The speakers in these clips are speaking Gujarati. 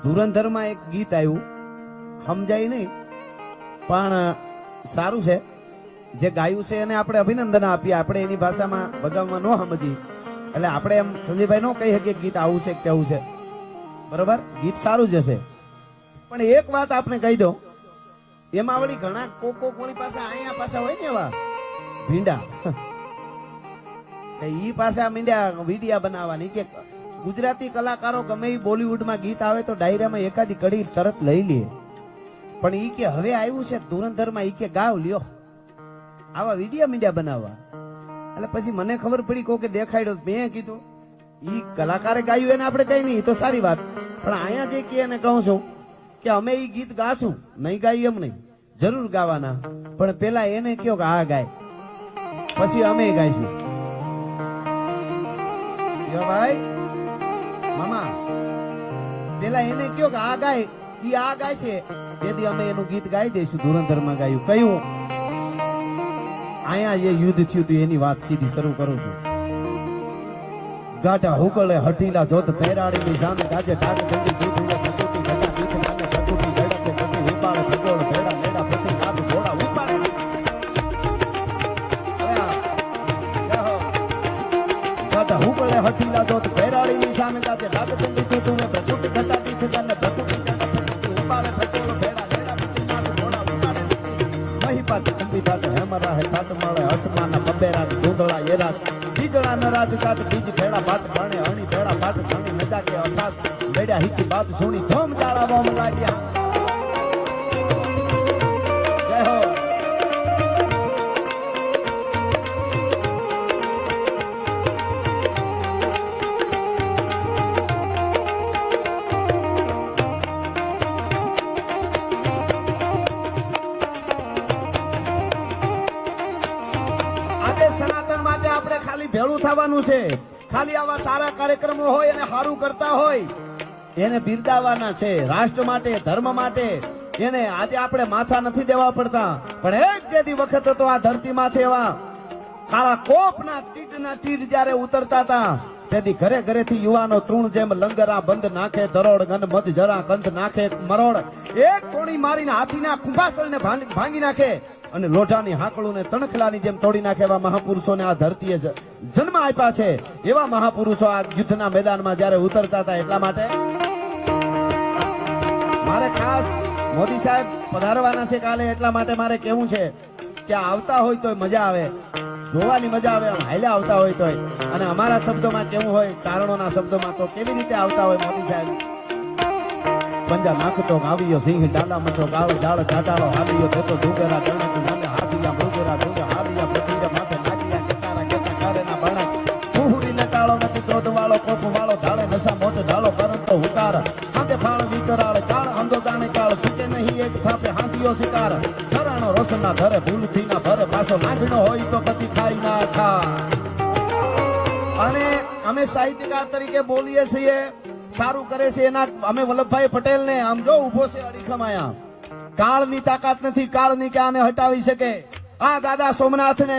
ધુરંધરમાં એક ગીત આવ્યું, સમજાય નહીં પણ સારું છે. જે ગાયું છે એને આપણે અભિનંદન આપીએ. આપણે એની ભાષામાં વગાવવામાં ન સમજીએ એટલે આપણે એમ સંજયભાઈ નો કહી શકીએ ગીત આવું છે કે તેવું છે. બરોબર, ગીત સારું જ હશે. પણ એક વાત આપણે કહી દઉં, એમાં વળી ઘણા કોકો કોળી પાસે અહીંયા પાછા હોય ને એવા ભીંડા ઈ પાછા મીંડ્યા વિડિયા બનાવવાની કે ગુજરાતી કલાકારો ગમે એ બોલીવુડમાં ગીત આવે તો ડાયરામાં એકાદી કડી તરત લઈ લે. પણ ઈ કે હવે આવ્યું છે ધુરંધરમાં, ઈ કે ગાવ લ્યો આવા વિડિયા મીડિયા બનાવવા. એટલે પછી મને ખબર પડી કોકે દેખાડ્યો. મેં કીધું ઈ કલાકારે ગાયું એને આપણે કઈ નહીં, તો સારી વાત. પણ અહીંયા જે કે એને કહું છું કે અમે ઈ ગીત ગાશું, નહીં ગાય એમ નહીં, જરૂર ગાવાના. પણ પેલા એને કયો કે આ ગાય, પછી અમે ગાઈશું. ભાઈ મામા પેલા એને કયો કે આ ગાય, ઈ આ ગાય છે તેથી અમે એનું ગીત ગાઈ દઈશું. ધુરંધરમાં ગાયું કયું? અહીંયા જે યુદ્ધ થયું હતું એની વાત સીધી શરૂ કરું છું. ગાઢા હુકળે હઠીલા જોત પહેરાડીની સામે ગાજે ડાગ ગંદી દૂધીને સતુટી ઘટા ગીત નાને સતુટી ઝડપે ગતિ વિપાળે ભગોળ ભેડા લેડા પ્રતિ નાદ ઘોડા ઉપાડે. ગાઢા હુકળે હઠીલા જોત પહેરાડીની સામે ગાજે ડાગ ગંદી દૂધીને સતુટી ઘટા ગીત નાને સતુટી ઝડપે ઉપાડે ભગોળ ભેડા લેડા પ્રતિ નાદ ઘોડા ઉપાડે. મહીપાટ કંબી થાટ હેમરા હે થાટ મળે અસમાના બબેરા ધૂંધળા એરા બીજળા નરાજ કાટ બીજ ભેડા ભાટ ભણે હણી ભેડા ભાટ ઘણી મજા કે અર્થાત બેડા હિકી બાત સુણી ધોમ જાળા બોમ લાગ્યા. જય હો. ભેળું થવાનું છે. ખાલી આવા સારા કાર્યક્રમો હોય અને સારું કરતા હોય એને બિરદાવવાના છે. રાષ્ટ્ર માટે, ધર્મ માટે એને આજે આપણે માથા નથી દેવા પડતા. પણ એક જેદી વખત હતો આ ધરતીમાંથી એવા કાળા કોપના ટીટના ટીટ જ્યારે ઉતરતા હતા તેથી ઘરે ઘરેથી યુવાનો તૃણ જેમ લંગરા બંધ નાખે દરોડ ગન મધ જરા કંધ નાખે મરોડ. એક કોણી મારીને હાથીના કુંભાસળને ભાંગી નાખે અને લોઢાની હાકળુને તણખલાની જેમ તોડી નાખે એવા મહાપુરુષોને આ ધરતીએ જન્મ આપ્યા છે. એવા મહાપુરુષો આ યુદ્ધના મેદાનમાં જ્યારે ઉતરતા હતા એટલા માટે મારે ખાસ મોદી સાહેબ પધારવાના છે કાલે, એટલા માટે મારે કેવું છે કે આવતા હોય તો મજા આવે, જોવાની મજા આવે, હાલ્યા આવતા હોય તો. અને અમારા શબ્દોમાં કેવું હોય, કારણોના શબ્દોમાં તો કેવી રીતે આવતા હોય મોદી સાહેબ? પંજા નાખતો આવ્યો સિંહ ડાલા મથો ગાળો જાળ ચાટાળો હાલ્યો થતો ડુંગરા ગણક નાને હાથિયા મૃગરા ધુંગ હાલિયા પ્રતિજા માથે નાગિયા કેતારા કેતા કારેના બણા ફુહુરી નટાળો નથી ક્રોધ વાળો કોપ વાળો ઢાળે નશા મોટો ઢાળો કરંતો હુકાર હાથે ફાળ વિકરાળ કાળ અંધો ગાણે કાળ છૂટે નહીં એક થાપે હાંડિયો શિકાર ધરાણો રોશના ધરે ભૂલથી ના ભરે પાછો લાગણો હોય તો બધી ખાઈ ના ખા. અને અમે સાહિત્યકાર તરીકે બોલીએ છીએ, સારું કરે છે એના અમે વલ્લભભાઈ પટેલ ને આમ જો ઉભો છે અડીખમ આયા. કાળની તાકાત નથી, કાળની કે આને હટાવી શકે. આ દાદા સોમનાથ ને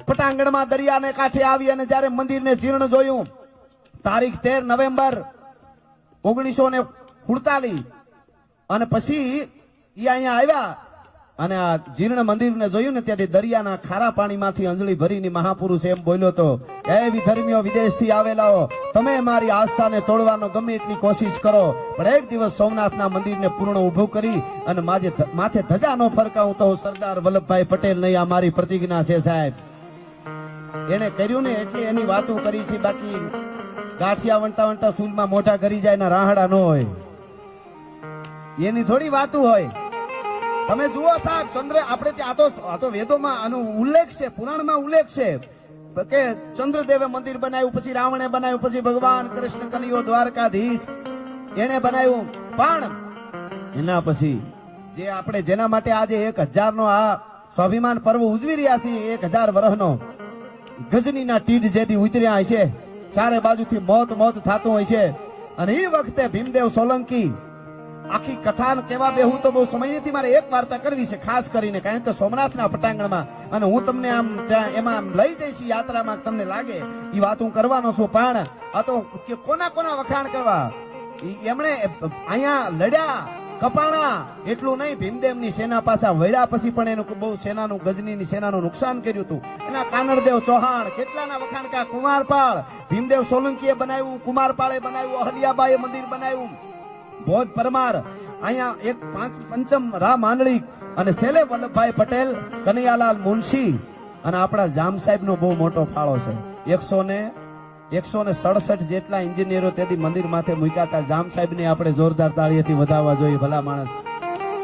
પટાંગણમાં દરિયાને કાંઠે આવી અને જયારે મંદિરને જીર્ણ જોયું તારીખ 13 નવેમ્બર 1947 અને પછી ઈ અહીંયા આવ્યા અને આ જીર્ણ મંદિરને જોયું ને ત્યાંથી દરિયાના ખારા પાણીમાંથી અંજળી ભરીને મહાપુરુષ એમ બોલ્યો તો, એ વિધર્મીઓ વિદેશથી આવેલાઓ, તમે મારી આસ્થાને તોડવાનો ગમે એટલી કોશિશ કરો પણ એક દિવસ સોમનાથના મંદિરને પૂર્ણ ઊભું કરી અને માથે ધજા નો ફરકાવું તો સરદાર વલ્લભભાઈ પટેલ નહીં. આ મારી પ્રતિજ્ઞા છે સાહેબ. એને કર્યું ને એટલે એની વાતો કરી છે. બાકી ગાંઠિયા વણતા વણતા સૂલમાં મોઢા કરી જાય ના રાહડા ન હોય, એની થોડી વાતો હોય. તમે જુઓ સાહેબ, ચંદ્ર આપણે આ તો વેદોમાં આનો ઉલ્લેખ છે, પુરાણમાં ઉલ્લેખ છે કે ચંદ્રદેવે મંદિર બનાવ્યું, પછી રાવણે બનાવ્યું, પછી ભગવાન કૃષ્ણ કનૈયો દ્વારકાધીશ એને બનાવ્યું. પણ એના પછી જે આપણે જેના માટે આજે 1000 નો આ સ્વાભિમાન પર્વ ઉજવી રહ્યા છીએ, 1000 વર્ષનો ગજનીના તીડ જેથી ઉતર્યા હોય છે, ચારે બાજુથી મોત થતું હોય છે. અને એ વખતે ભીમદેવ સોલંકી આખી કથા કેવા બેહું તો બહુ સમય નથી, મારે એક વાર્તા કરવી છે ખાસ કરીને, કારણ કે સોમનાથના પટાંગણમાં અને હું તમને આમ એમાં લઈ જઈશ યાત્રામાં, તમને લાગે એ વાત હું કરવાનો છું. પણ આ તો કોના વખાણ કરવા, એમણે અહીંયા લડ્યા કપાણા એટલું નહીં, ભીમદેવની સેના પાછા વળ્યા પછી પણ એનું બહુ સેનાનું ગજનીની સેનાનું નુકસાન કર્યું હતું. એના કાનડદેવ ચૌહાણ કેટલાના વખાણ કા, કુમારપાળ ભીમદેવ સોલંકીએ બનાવ્યું, કુમારપાળે બનાવ્યું, અહલ્યાબાઈએ મંદિર બનાવ્યું, ભોજ પરમાર અહીંયા એક પંચમ રા માંડળી અને સેલે વલ્લભભાઈ પટેલ, કનૈયાલાલ મુનશી અને આપણા જામ સાહેબ નો બહુ મોટો ફાળો છે. 167 જેટલા એન્જિનિયરો તેથી મંદિર માથે મૂક્યા હતા. જામ સાહેબ ને આપણે જોરદાર તાળીઓથી વધાવવા જોઈએ. ભલા માણસ,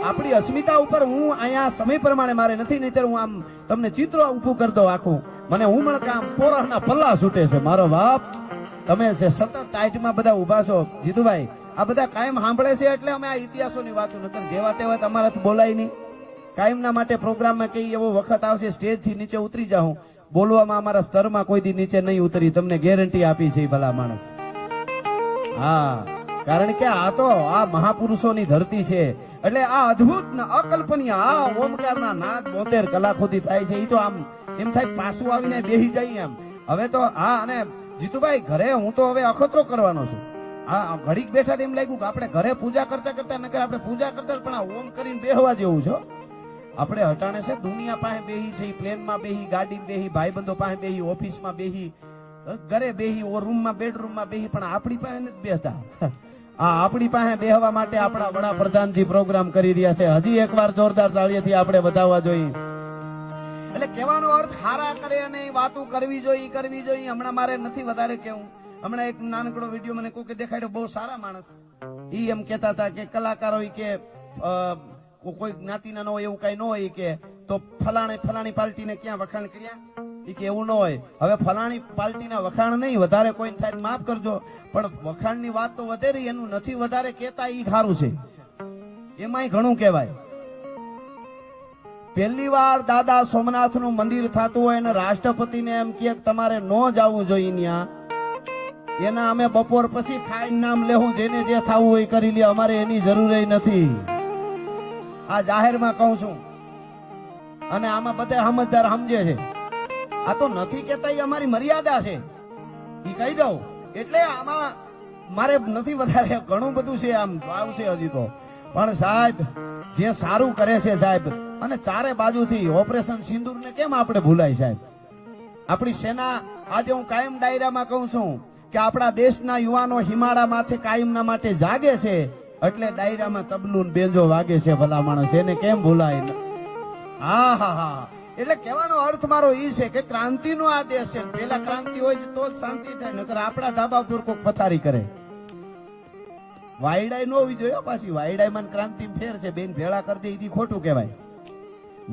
આપણી અસ્મિતા ઉપર હું અહીંયા સમય પ્રમાણે મારે નથી, નહીતર હું આમ તમને ચિત્ર ઊભું કરતો આખું. મને ઉમળકામ પોરહના પલ્લા છૂટે છે. મારો બાપ, તમે છે સતત ટાઈટમાં બધા ઉભા છો. જીતુભાઈ, આ બધા કાયમ સાંભળે છે એટલે અમે આ ઇતિહાસોની વાતો નકર જેવા તેવા તમારાથી બોલાય નહીં. કાયમના માટે પ્રોગ્રામમાં કઈ એવો વખત આવશે સ્ટેજ થી નીચે ઉતરી જાઉં, બોલવામાં અમારા સ્તરમાં કોઈ દી નીચે નહીં ઉતરી, તમને ગેરંટી આપી છે ભલા માણસ. હા, કારણ કે આ તો આ મહાપુરુષોની ધરતી છે. એટલે આ અદ્ભુત અકલ્પનીય આ ઓમકારના નાદ 72 કલાકોથી થાય છે. એ તો આમ એમ થાય પાછું આવીને બેસી જાય એમ. હવે તો હા, અને જીતુભાઈ ઘરે હું તો હવે અખતરો કરવાનો છું. હા, ઘડીક બેઠા એમ લાગ્યું કે આપણે ઘરે પૂજા કરતા કરતા નકર આપણે પૂજા કરતા પણ આ ઓમ કરીને બેહવા જેવું છે. આપણે હટાણે છે દુનિયા પાસે બેહી છે, પ્લેનમાં બેહી, ગાડીમાં બેહી, ભાઈબંધો પાસે બેહી, ઓફિસમાં બેહી, ઘરે બેહી, રૂમમાં બેડરૂમમાં બેહી, પણ આપણી પાસે નથી બેસતા. આ આપણી પાસે બેહવા માટે આપણા વડાપ્રધાનજી પ્રોગ્રામ કરી રહ્યા છે. હજી એકવાર જોરદાર તાળીઓથી આપણે વધાવવા જોઈએ. એટલે કહેવાનો અર્થ હારા કરે અને વાતો કરવી જોઈએ. હમણાં મારે નથી વધારે કેવું. હમણાં એક નાનકડો વિડીયો મને કોઈ દેખાડ્યો, બહુ સારા માણસ. ઈ એમ કહેતા હતા કે કલાકારો કે કોઈ જ્ઞાતિના ન હોય એવું કઈ ન હોય કે તો ફલાણી પાર્ટીને ક્યાં વખાણ કર્યા, ઈ કે એવું ન હોય. હવે ફલાણી પાર્ટીના વખાણ નહીં, વધારે કોઈ થાય માફ કરજો, પણ વખાણની વાત તો વધે રહી, એનું નથી વધારે કહેતા ઈ સારું છે. એમાંય ઘણું કહેવાય. પહેલી વાર દાદા સોમનાથ નું મંદિર થતું હોય અને રાષ્ટ્રપતિને એમ કે તમારે ન જવું જોઈએ ત્યાં, એના અમે બપોર પછી ખાઈ નામ લેવું, જેને જે થવું હોય કરી લે, અમારે એની જરૂર નથી. આ જાહેરમાં કહું છું અને આમાં બધા સમજદાર સમજે છે. આ તો નથી કેતા, એ અમારી મર્યાદા છે, એ કહી દઉં. એટલે આમાં મારે નથી વધારે, ઘણું બધું છે, આમ આવશે હજી તો. પણ સાહેબ જે સારું કરે છે સાહેબ, અને ચારે બાજુથી ઓપરેશન સિંદૂર ને કેમ આપણે ભૂલાય સાહેબ. આપણી સેના આજે હું કાયમ ડાયરામાં કહું છું કે આપણા દેશના યુવાનો હિમાળા માથે કાયમના માટે જાગે છે, એટલે ડાયરામાં તબલું બેંજો વાગે છે. ભલા માણસ, એને કેમ ભૂલાય? હા હા હા, એટલે કહેવાનો અર્થ મારો એ છે કે ક્રાંતિનો આ દેશ છે. પેલા ક્રાંતિ હોય તો જ શાંતિ થાય, નકર આપણા ધાબા પર કોઈક પથારી કરે. વાયડાઈ ન હોવી જોઈએ પાછી. વાયડાઈમાં ક્રાંતિ ફેર છે, બેન ભેળા કરી દે એ ખોટું કહેવાય.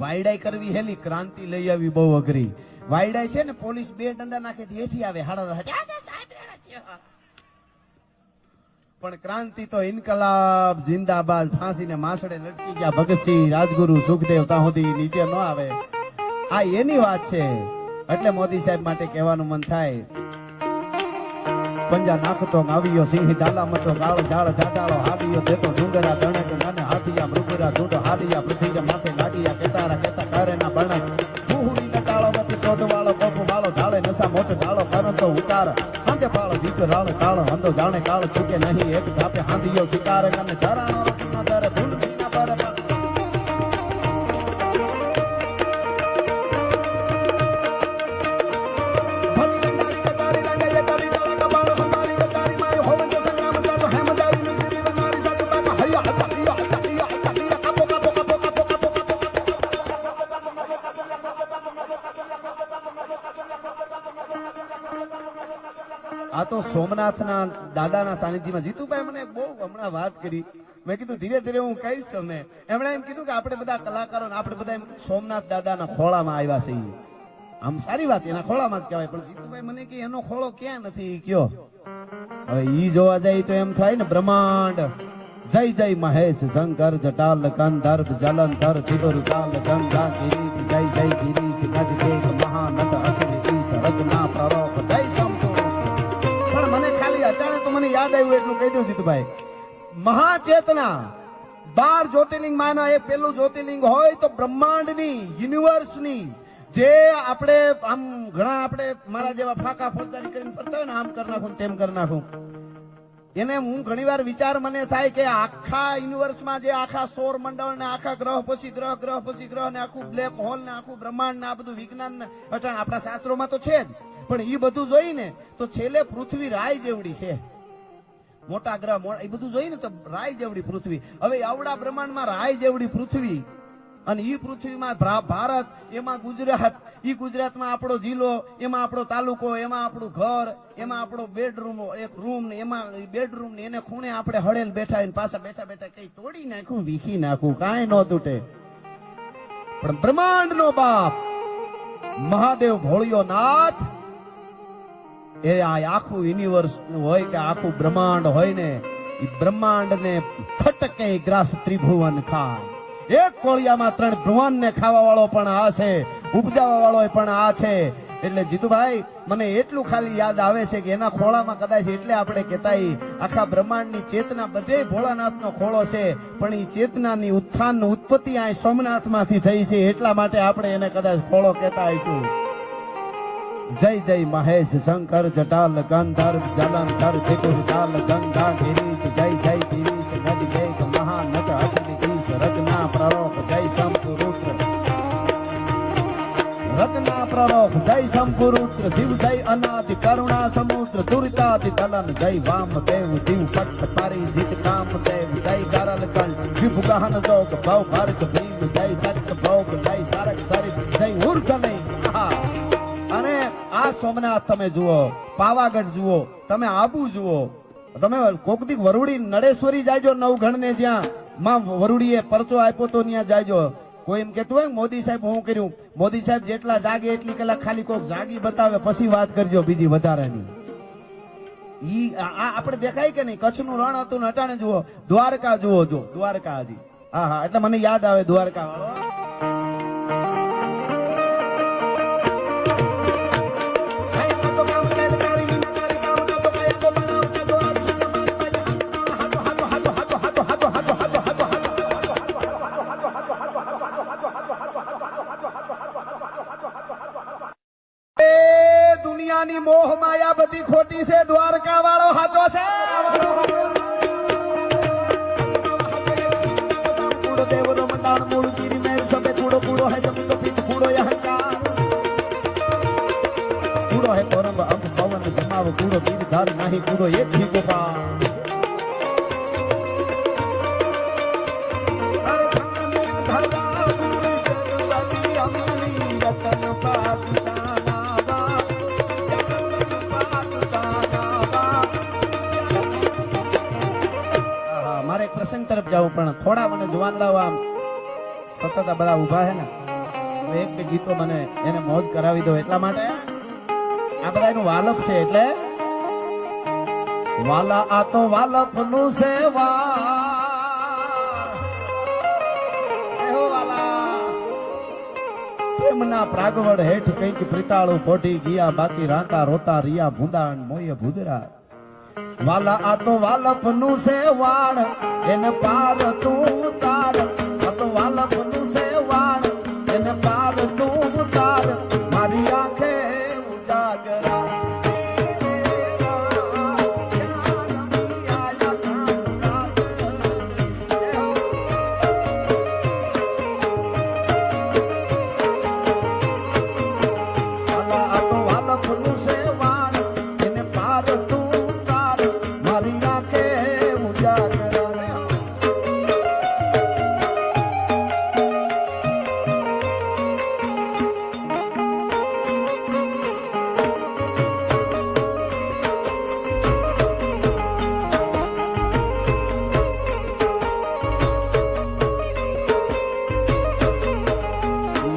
વાયડાઈ કરવી હેલી, ક્રાંતિ લઈ આવી બહુ અઘરી. વાયડાઈ છે ને પોલીસ 2 ડંડા નાખે હેઠી આવે, પણ ક્રાંતિ તો ઇન્કલાબ જિંદાબાદ, ફાંસીને માસડે લટકી ગયા ભગતસિંહ, રાજગુરુ, સુખદેવ, ત્યાં સુધી નીચે ન આવે. આ એની વાત છે. એટલે મોદી સાહેબ માટે કહેવાનું મન થાય, પંજા નાખતો આવ્યો સિંહ ડાલામતો, ગાળો ઝાડ જાડાળો હાદિયો દેતો, ડુંગરા દણક મને હાથિયા મૃગરા ધૂંઢો હાદિયા, પૃથ્વી માથે લાગિયા કેતારા કેતા કરેના બણક, ભૂહુની નટાળો વતી ક્રોધ વાળો, કોપ વાળો ઢાળે નશા મોટો ઢાળો, કરંતો ઉતાર હાંધે પાળો, દીક રાળ કાળો હંધો જાણે કાળ ચૂકે નહીં, એક ધાપે હાંધિયો શિકાર અને ધરાણો રચના ધરે ભૂલથી ના ભરે. આ તો સોમનાથના દાદાના સાનિધ્યમાં. જીતુભાઈ મને બહુ હમણાં વાત કરી, મેં કીધું ધીરે ધીરે હું કહીશ તમને. એમણે એમ કીધું કે આપણે બધા કલાકારો આપણે બધા એમ સોમનાથ દાદાના ખોળામાં આવ્યા છે. આમ સારી વાત, એના ખોળામાં જ કહેવાય. પણ જીતુભાઈ મને કે એનો ખોળો ક્યાં નથી કયો. હવે ઈ જોવા જાય તો એમ થાય ને, બ્રહ્માંડ જય જય મહેશ શંકર જટાલ કંધર્પ જલંધર ચિદુર કાલ ગંગા ગિરી, જય જય ગિરીશ ગજ દેવ મહાનટ અસરી સરજના પ્રરોપ જય શંભુ. પણ મને ખાલી અચાનક તો મને યાદ આવ્યું એટલું કહી દઉં જીતુભાઈ. મહાચેતના 12 જ્યોતિર્લિંગ માના એક પેલું જ્યોતિર્લિંગ હોય તો બ્રહ્માંડની, યુનિવર્સની, જે આપણે આમ ઘણા આપણે મારા જેવા ફાકા ફોજદારી કરીને ફરતા હોય ને, આમ કરી નાખું તેમ કરી નાખું, એને હું ઘણીવાર વિચાર મને થાય કે આખા યુનિવર્સમાં જે આખા સૌર મંડળ ને આખા ગ્રહ પછી ગ્રહ ગ્રહ પછી ગ્રહ ને આખું બ્લેક હોલ ને આખું બ્રહ્માંડ ને આ બધું વિજ્ઞાન ને અટાણ આપણા શાસ્ત્રોમાં તો છે જ, પણ એ બધું જોઈને તો છેલ્લે પૃથ્વી રાય જેવડી છે. મોટા ગ્રહ એ બધું જોઈને તો રાય જેવડી પૃથ્વી. હવે આવડા બ્રહ્માંડમાં રાય જેવડી પૃથ્વી અને ઈ પૃથ્વીમાં ભારત, એમાં ગુજરાત, ઈ ગુજરાતમાં આપણો જિલ્લો, એમાં આપણો તાલુકો, એમાં આપણું ઘર, એમાં આપણો બેડરૂમ, એક રૂમ ને એમાં બેડરૂમ ને એને ખૂણે આપણે હળેલ બેઠા પાછા બેઠા બેઠા કઈ તોડી નાખું વીખી નાખું કાંઈ ન તૂટે. પણ બ્રહ્માંડ નો બાપ મહાદેવ ભોળિયો નાથ એ આ આખું યુનિવર્સ હોય કે આખું બ્રહ્માંડ હોય ને, એ બ્રહ્માંડ ને ખટકે ગ્રાસ ત્રિભુવન ખાય. એક કોળિયામાં 3 ભુવન ને ખાવા વાળો પણ આ છે, ઉપજાવા વાળો પણ આ છે. એટલે જીતુભાઈ મને એટલું ખાલી યાદ આવે છે કે એના ખોળામાં કદાચ એટલે આપણે કહેતા આખા બ્રહ્માંડની ચેતના બધે ભોળાનાથનો ખોળો છે, પણ એ ચેતનાની ઉત્થાન ઉત્પત્તિ આ સોમનાથમાંથી થઈ છે, એટલા માટે આપણે એને કદાચ ખોળો કહેતા છું. જય જય મહેશ શંકર જટાલ ગંધર્વ જલંધર ત્રિપુર કાલ ગંગા ગિરીશ જય જય ગિરીશ ગજ જય મહાનગ અખિલીશ રચના પ્રરોખ જય શંકુરુદ્ર રચના પ્રરોખ જય શંકુરુદ્ર શિવ જય અનાદિ કરુણા સમુદ્ર દુરિતાદિ દલન જય વામદેવ દીવ પટ પારી જીત કામ દેવ જય ગરલ કંઠ વિભુ ગહન જોગ ભવ ભર્ગ ભીમ જય દત્ત ભોગ જય સારક સરિત જય ઉર્ધને. અને આ સોમનાથ તમે જુઓ, પાવાગઢ જુઓ, તમે આબુ જુઓ, તમે કોકદીક વરુડી નડેશ્વરી જાયજો, નવઘણ ને જ્યાં માં વરુડીએ પરચો આપ્યો તો ત્યાં જાયજો. કોઈ એમ કેતું હોય મોદી સાહેબ હું કર્યું, મોદી સાહેબ જેટલા જાગે એટલી કલાક ખાલી કોક જાગી બતાવે પછી વાત કરજો બીજી વધારાની. ઈ આ આપણે દેખાય કે નહીં? કચ્છનું રણ હતું ને અટાણે જુઓ, દ્વારકા જુઓ, જો દ્વારકા હજી. હા હા, એટલે મને યાદ આવે દ્વારકા વાળો. દુનિયાની મોહ માયા બધી ખોટી છે, દ્વારકા વાળો હાચો છે. કૂડો દેવનો મંડાણ મૂળ ગીરી મેર સબે કૂડો કૂડો હે જમીન પીઠ કૂડો અહંકાર કૂડો હે કોરંબ અંબ પવન જમાવ કૂડો પીર ધાર નહીં કૂડો એક ही ગોપા. પ્રસંગ તરફ જાઉં પણ થોડા મને જુવાનડાઓ આમ સતત આ બધા ઉભા છે ને, એક બે ગીતો મને એને મોજ કરાવી દો એટલા માટે. આ બધા એનું વાલપ છે, એટલે વાલા આ તો વાલપ નું છે વાલા પ્રેમના પ્રાગવડ હેઠ કઈક પ્રિતાળું ફોટી ગયા, બાકી રાંતા રોતા રિયા ભૂંદાણ મોય ભૂદરા. વાલા આ તો વાલપ નું છે વાળ એને પાર તું તાર, આ તો વાલપ નું છે વાળ એને પાર તું તાર, મારી આંખે ઉજાગરા.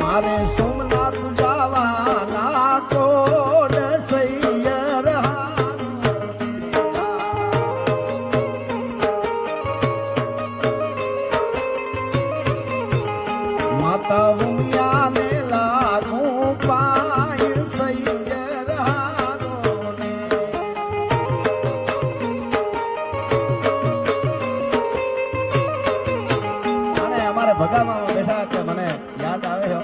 મારે સોમનાથ જવાના કોડ સૈયર માતા ઉમિયાને લાગુ પાય સૈયર અને અમારે ભગામાં બેઠા કે મને યાદ આવે છે.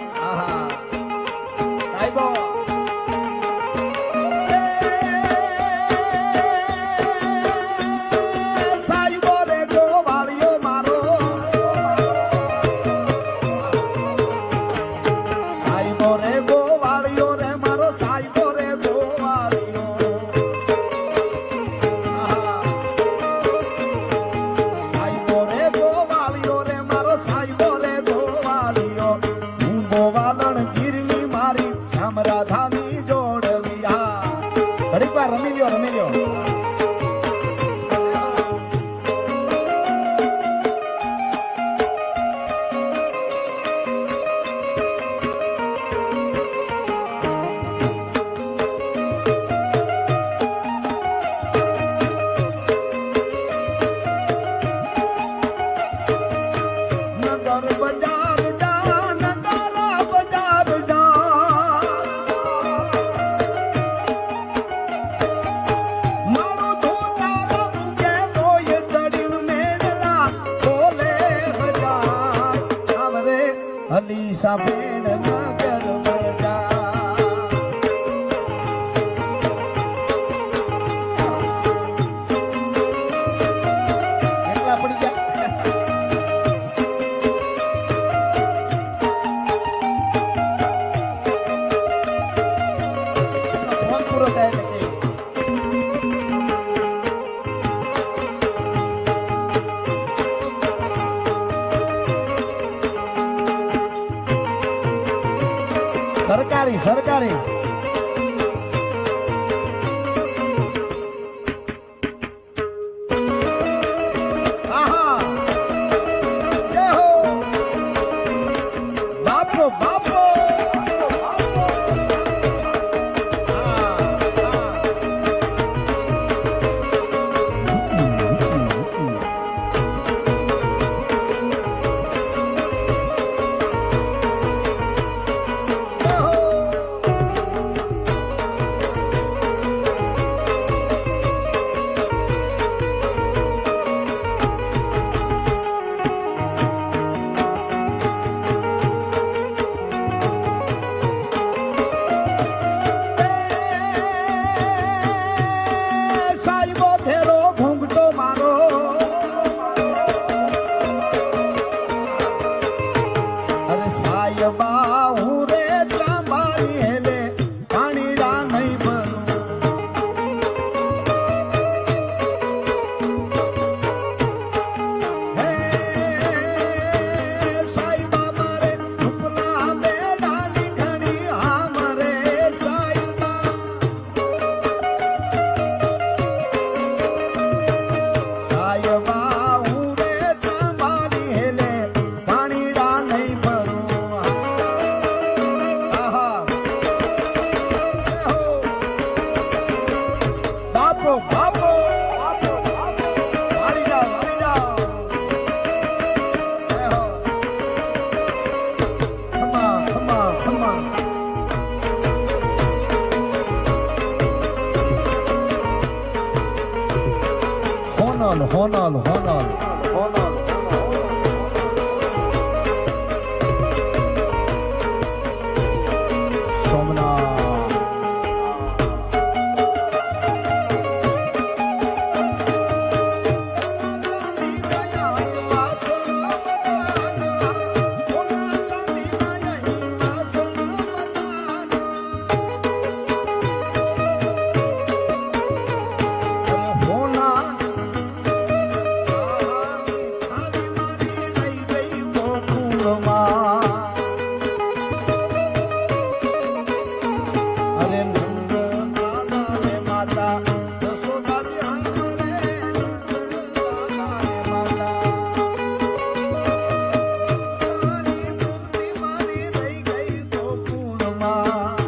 ભલી સાંભેણ નગર મજા એકલા પડી ગયા ફોન પૂરો થાય એટલે કે સરકારી સરકારી આહા જય હો બાપો બાપો સાઈબો ફેરો ઘૂંઘટો મારો અરે સાયબા હું રે ત્રાંબારી હેલે પાણીડા નહીં બનું હે સાયબા મારે ઉપલા બેડાલી ઘણી હા મરે સાયબા સાયબા હું રે ત્રાંબારી હેલે પાણીડા નહીં ભરું આહા જય હો બાપો બાપો બાપો બાપો વાળી જાઓ જય હો ખમા ખમા ખમા હોનલ હોનલ હોનલ હોનલ સોમનાથ અરે નંદ દાદા રે માતા જશોદાજી હમરે નંદ દાદા રે માતા તારી મૂર્તિ મારી રહી ગઈ ગોકુળમાં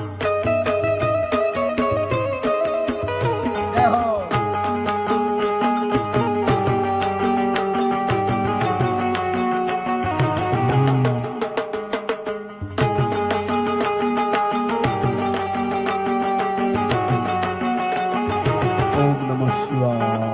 જય હો ઓમ નમઃ શિવાય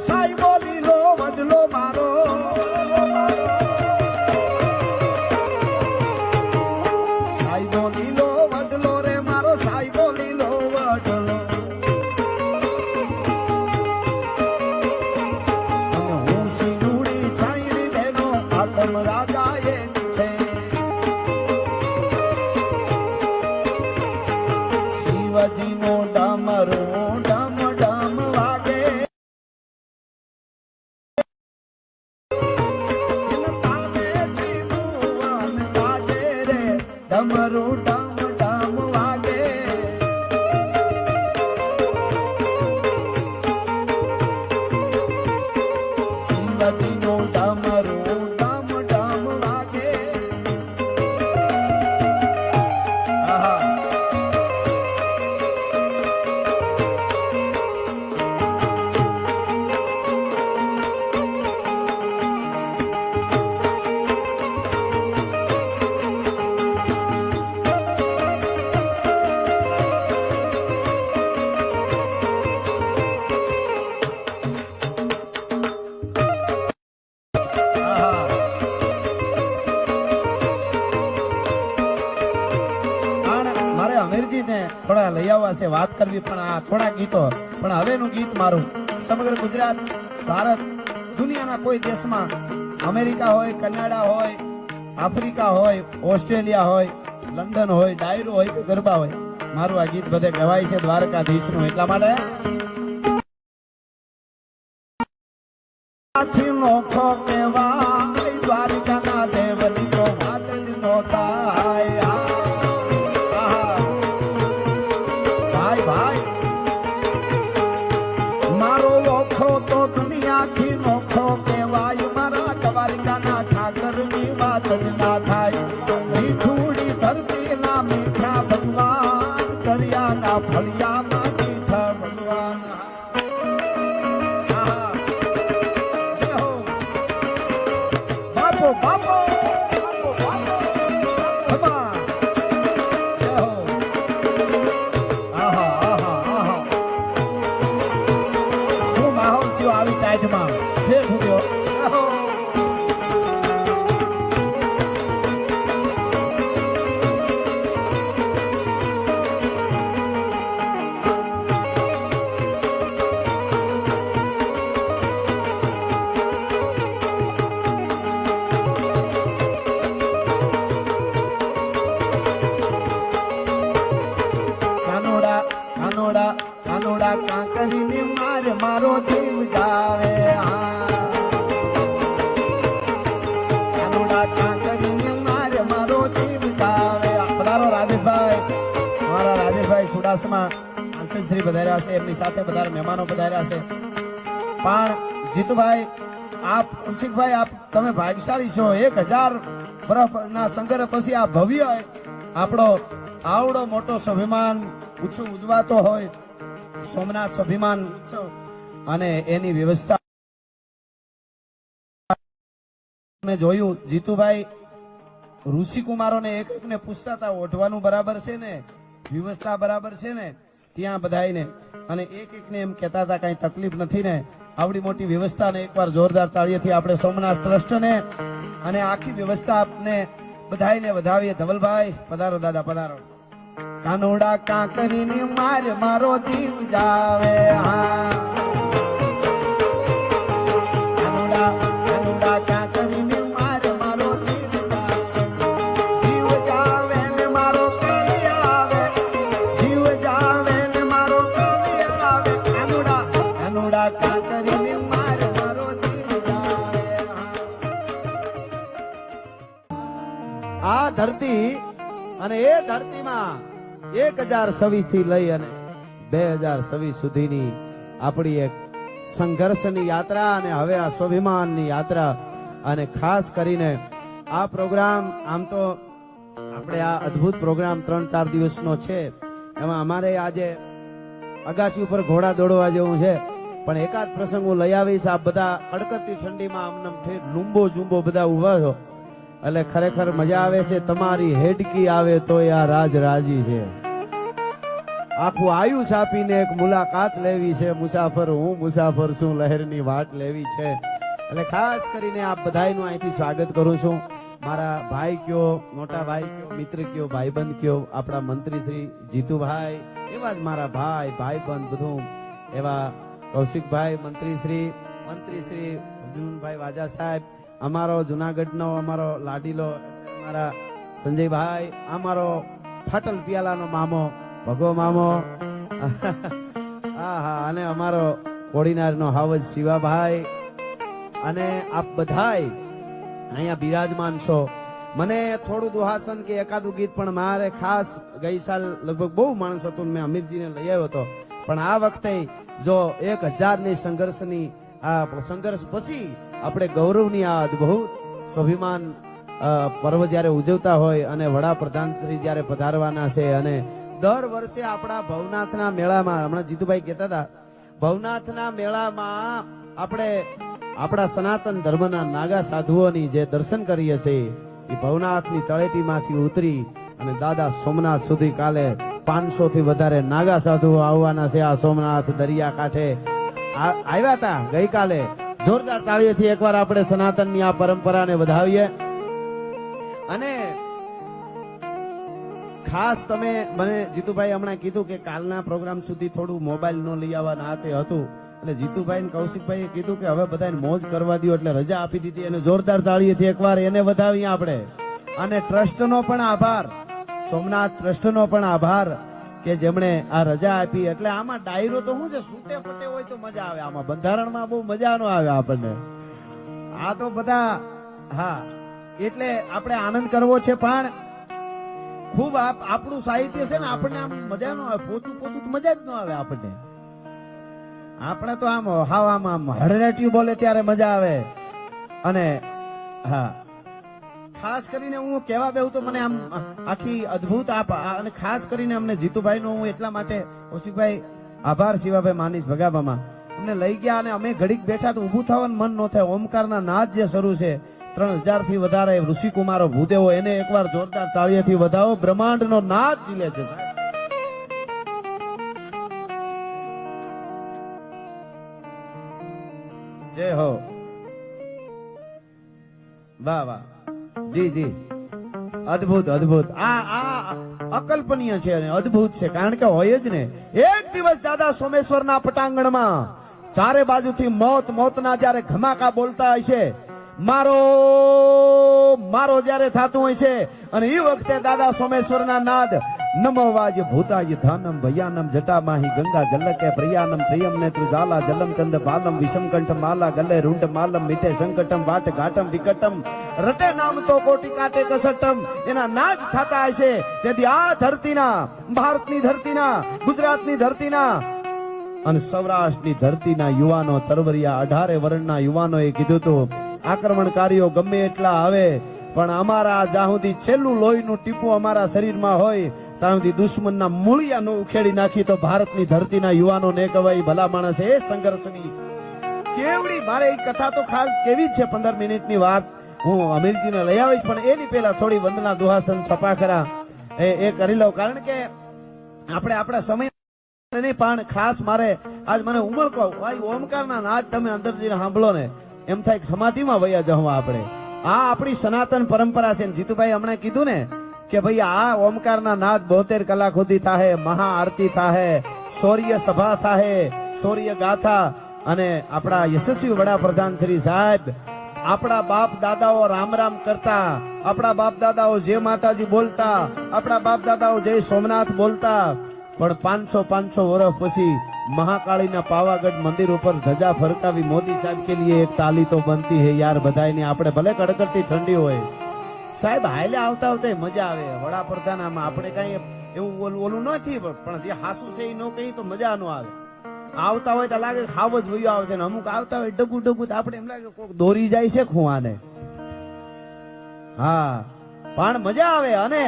સાઈબો લીલો વડલો મારો સાઈબો લીલો વડલો રે મારો સાઈબો લીલો વડલો અને હું સિંદૂરી છાયડી બેનો આતમ રાજા એ છે શિવજીનો ડમરો ડમ ડમ વાગે ડમરુ ડમ ડમ વાગે એવા લઈ આવવા છે, વાત કરવી પણ આ થોડા ગીતો. પણ હવેનું ગીત મારું સમગ્ર ગુજરાત, ભારત, દુનિયાના કોઈ દેશમાં, અમેરિકા હોય, કનાડા હોય, આફ્રિકા હોય, ઓસ્ટ્રેલિયા હોય, લંડન હોય, ડાયરો હોય કે ગરબા હોય, મારું આ ગીત બધે કહેવાય છે દ્વારકાધીશનું. એટલા માટે નોખો કહેવાય દ્વારકાના દેવની તો વાત જ નો થાય. ભાઈ ભાઈ મારો ઓખો તો દુનિયાથી નોખો કહેવાય, મારા દ્વારકાના ઠાકરની વાત જ ના થાય. મીઠુડી ધરતીના મીઠા ભગવાન, દરિયાના ફળિયામાં મીઠા ભગવાન. બાપો બાપો બાપો ભગવાન જય હો. આહા આહા આહા શું માહોલ થયો આવી ટાઈટમાં છે ભૂલ્યો. કાનોડા કાંકરીને મારે મારો દેવ જાવે. કાનોડા કાંકરીને મારે મારો દેવ જાવે. પધારો રાજેશભાઈ, મારા રાજેશભાઈ સુડાસમા અંશશ્રી પધાર્યા છે, એમની સાથે બધા મહેમાનો પધાર્યા છે. પણ જીતુભાઈ, આપ કૌશિકભાઈ, આપ તમે ભાગ્યશાળી છો. 1000 વર્ષના સંઘર્ષ પછી આ ભવ્ય આપણો આવડો મોટો સ્વાભિમાન ઉત્સવ ઉજવાતો હોય, સોમનાથ સ્વાભિમાન ઉત્સવ, અને એની વ્યવસ્થા મેં જોયું. જીતુભાઈ ઋષિકુમારોને એક એકને પૂછતા હતા ઓઢવાનું બરાબર છે ને, વ્યવસ્થા બરાબર છે ને ત્યાં બધાઈને, અને એક એકને એમ કહેતા હતા કઈ તકલીફ નથી ને. આવડી મોટી વ્યવસ્થાને એકવાર જોરદાર તાળીઓથી આપણે સોમનાથ ટ્રસ્ટને અને આખી વ્યવસ્થા આપને બધાઈને વધાવીએ. ધવલભાઈ પધારો, દાદા પધારો. કાનોડા કાંકરીને મારે મારો જીવ જાવે. કાનોડા કાનોડા કાંકરીને મારે મારો જીવ જાવે. જીવ જાવે ને મારો કાલી આવે, જીવ જાવે ને મારો કાલી આવે. કાનોડા કાનોડા કાંકરીને મારે મારો જીવ જાવે. આ ધરતી અને એ ધરતીમાં 1026 થી લઈ અને 2026 સુધીની આપણી એક સંઘર્ષની યાત્રા, અને હવે આ સ્વાભિમાનની યાત્રા. અને ખાસ કરીને આ પ્રોગ્રામ, આમ તો આપણે આ અદ્ભુત પ્રોગ્રામ 3-4 દિવસનો છે, એમાં અમારે આજે અગાસી ઉપર ઘોડા દોડવા જેવું છે. પણ એકાદ પ્રસંગ હું લઈ આવીશ. આપ બધા કડકડતી ઠંડીમાં આમનામ લૂંબો ઝૂંબો બધા ઉભા છો, એટલે ખરેખર મજા આવે છે. તમારી હેડકી આવે તો આ રાજ રાજી છે. આખું આયુષ આપીને એક મુલાકાત લેવી છે. મુસાફર હું મુસાફર છું, લહેરની વાટ લેવી છે. એટલે ખાસ કરીને આપ બધાયનું અહીંથી સ્વાગત કરું છું. મારા ભાઈ કયો, મોટા ભાઈ કયો, મિત્ર કયો, ભાઈબંધ કયો, આપણા મંત્રી શ્રી જીતુભાઈ, એવા જ મારા ભાઈબંધ બધું, એવા કૌશિકભાઈ, મંત્રી શ્રી અર્જુનભાઈ વાજા સાહેબ, અમારો જુનાગઢનો અમારો લાડીલો અમારા સંજયભાઈ, અમારો ફાટલ પિયાલાનો મામો ભગો મામો, હા, અને અમારો કોડીનારનો હાવજ શિવાભાઈ, અને આપ બધાય અહીંયા બિરાજમાન છો. મને થોડું દુહાસન કે એકાદું ગીત પણ મારે ખાસ, ગઈ સાલ લગભગ બહુ માણસ હતું, મેં અમીરજીને લઈ આવ્યો હતો, પણ આ વખતે જો 1000ની સંઘર્ષની આ સંઘર્ષ પછી આપણે ગૌરવની આ અદ્ભુત સ્વાભિમાન પર્વ જયારે ઉજવતા હોય, અને વડાપ્રધાન શ્રી જયારે પધારવાના છે, અને દર વર્ષે આપણા ભવનાથના મેળામાં, હમણાં જીતુભાઈ કહેતા હતા, ભવનાથના મેળામાં આપણે આપણા સનાતન ધર્મના નાગા સાધુઓની જે દર્શન કરીએ છીએ, એ ભવનાથની તળેટીમાંથી ઉતરી અને દાદા સોમનાથ સુધી કાલે 500 થી વધારે નાગા સાધુઓ આવવાના છે. આ સોમનાથ દરિયા કાંઠે આવ્યા હતા ગઈકાલે. જોરદાર તાળીઓથી એકવાર આપણે સનાતનની આ પરંપરાને વધાવીએ. અને ખાસ તમે મને જીતુભાઈ હમણાં કીધું કે કાલના પ્રોગ્રામ સુધી થોડું મોબાઈલ નો લઈ આવવાના આ તે હતું, એટલે જીતુભાઈ ને કૌશિકભાઈએ કીધું કે હવે બધાને મોજ કરવા દો, એટલે રજા આપી દીધી. અને જોરદાર તાળીઓથી એકવાર એને વધાવીએ આપણે. અને ટ્રસ્ટનો પણ આભાર, સોમનાથ ટ્રસ્ટનો પણ આભાર કે જેમણે આ રજા આપી. એટલે આમાં ડાયરો તો શું છે, સૂતે પટે હોય તો મજા આવે, આમાં બંધારણમાં બહુ મજા નો આવે આપણને. આ તો બધા હા, એટલે આપણે આનંદ કરવો છે, પણ ખૂબ આપણું સાહિત્ય છે ને, આપણને આમ મજા નો આવે, પોતું પોતું મજા જ ન આવે આપણને. આપણે તો આમ હાવ આમ હડરેટિયું બોલે ત્યારે મજા આવે. અને હા, ખાસ કરીને હું કહેવા બેહું તો મને આમ આખી અદ્ભુત અને ખાસ કરીને અમને જીતુભાઈ નો હું એટલા માટે, કૌશિકભાઈ આભાર, શિવાભાઈ માનીશ ભગાભામાં અમને લઈ ગયા અને અમે ઘડીક બેઠા તો ઊભું થવાનું મન ન થાય. ઓમકારના નાદ જે શરૂ છે, 3000 થી વધારે ઋષિકુમારો ભૂદેવો, એને એકવાર જોરદાર તાળીઓથી વધાવો. બ્રહ્માંડનો નાદ ઝીલે છે સાહેબ. જય હો, વાહ વાહ, જી જી, અદ્ભુત અદ્ભુત. આ અકલ્પનીય છે અને અદ્ભુત છે, કારણ કે હોય જ ને. એક દિવસ દાદા સોમેશ્વરના પટાંગણમાં ચારે બાજુથી મોત મોતના જ્યારે ઘમાકા બોલતા હશે, મારો મારો જ્યારે થતું હોય છે, અને એ વખતે દાદા સોમેશ્વરના નાદ નમો વાજ ભૂતાય ધાનમ ભયાનમ જટામાહી ગંગા જલકે પ્રિયાનમ પ્રિયમ નેત્ર જાલા જલમ ચંદ બાલમ વિષમકંઠ માલા ગલે રૂંઢ માલમ મીઠે સંકટમ વાટ ઘાટમ વિકટમ રટે નામ તો કોટી કાટે કસટમ. એના નાદ થતા હશે. તેથી આ ધરતીના, ભારતની ધરતીના, ગુજરાતની ધરતીના અને સૌરાષ્ટ્રની ધરતીના યુવાનો, તરવરિયા 18 વર્ષના યુવાનોએ કીધું હતું, આક્રમણકારીઓ ગમે એટલા આવે પણ અમારા જ્યાં સુધી છેલ્લું લોહીનું ટીપું અમારા શરીરમાં હોય ત્યાં સુધી દુશ્મનના મૂળિયા નો ઉખેડી નાખી તો ભારતની ધરતીના યુવાનોને કહેવાય ભલા માણસ. એ સંઘર્ષની કેવડી, મારે એ કથા તો ખાસ કેવી જ છે, 15 મિનિટની વાત હું અમીરજીને લઈ આવીશ, પણ એની પહેલા થોડી વંદના દુહાસન છપાખરા એ કરી લઉં, કારણ કે આપણે આપણા સમય નહીં. પણ ખાસ મારે આજ મને ઉમળકો ઓમકારના નાદ તમે અંદર જઈને સાંભળો ને એમ થાય સમાધિમાં વયા જવું આપણે. આ આપણી સનાતન પરંપરા છે. જીતુભાઈ હમણાં કીધું ને કે ભાઈ આ ઓમકારના નાદ 72 કલાક સુધી થાય, મહાઆરતી થાય, શૌર્ય સભા થાય, શૌર્ય ગાથા. અને આપણા યશસ્વી વડાપ્રધાન શ્રી સાહેબ આપણા બાપ દાદાઓ રામ રામ કરતા, આપણા બાપ દાદાઓ જય માતાજી બોલતા, આપણા બાપ દાદાઓ જય સોમનાથ બોલતા, પણ 500 વર્ષ પછી મહાકાળીના પાવાગઢ મંદિર ઉપર ધજા ફરકાવી મોદી સાહેબ કે लिए એક તાલી તો બનતી હે યાર બધાની. આપણે ભલે કડકડતી ઠંડી હોય સાહેબ, હાલે આવતા આવતા મજા આવે. વડાપ્રધાન આમાં આપણે કઈ એવું ઓલું નથી, પણ જે હાસુ છે એ ન કહી તો મજા ન આવે. આવતા હોય તો લાગે ખાવ જ વયો આવે છે, ને અમુક આવતા હોય ડગુ ડગુ તો આપણે એમ લાગે કોક દોરી જાય છે ખુવાને. હા, પણ મજા આવે. અને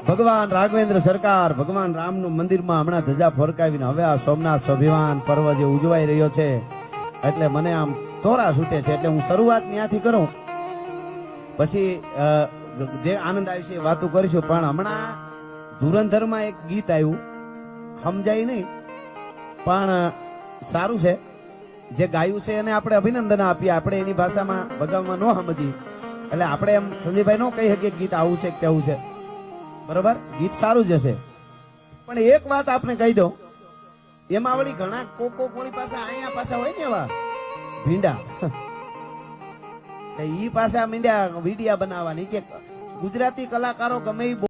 ભગવાન રાઘવેન્દ્ર સરકાર ભગવાન રામનું મંદિરમાં હમણાં ધજા ફરકાવીને હવે આ સોમનાથ સ્વાભિમાન પર્વ જે ઉજવાઈ રહ્યો છે, એટલે મને આમ તોરા છૂટે છે. એટલે હું શરૂઆત ત્યાંથી કરું, પછી જે આનંદ આવી છે વાતો કરીશું. પણ હમણાં ધુરંધરમાં એક ગીત આવ્યું, સમજાય નહીં પણ સારું છે, જે ગાયું છે એને આપણે અભિનંદન આપીએ. આપણે એની ભાષામાં બગાવમાં ન સમજી, એટલે આપણે એમ સંજયભાઈ નો કહી શકીએ ગીત આવું છે કે તેવું છે, બરોબર? ગીત સારું જ હશે. પણ એક વાત આપને કહી દો, એમાં વળી ઘણા કોકો કોળી પાછા અહીંયા પાછા હોય ને એવા ભીંડા, ઈ પાછા મીંડ્યા વિડિયા બનાવવાની કે ગુજરાતી કલાકારો ગમે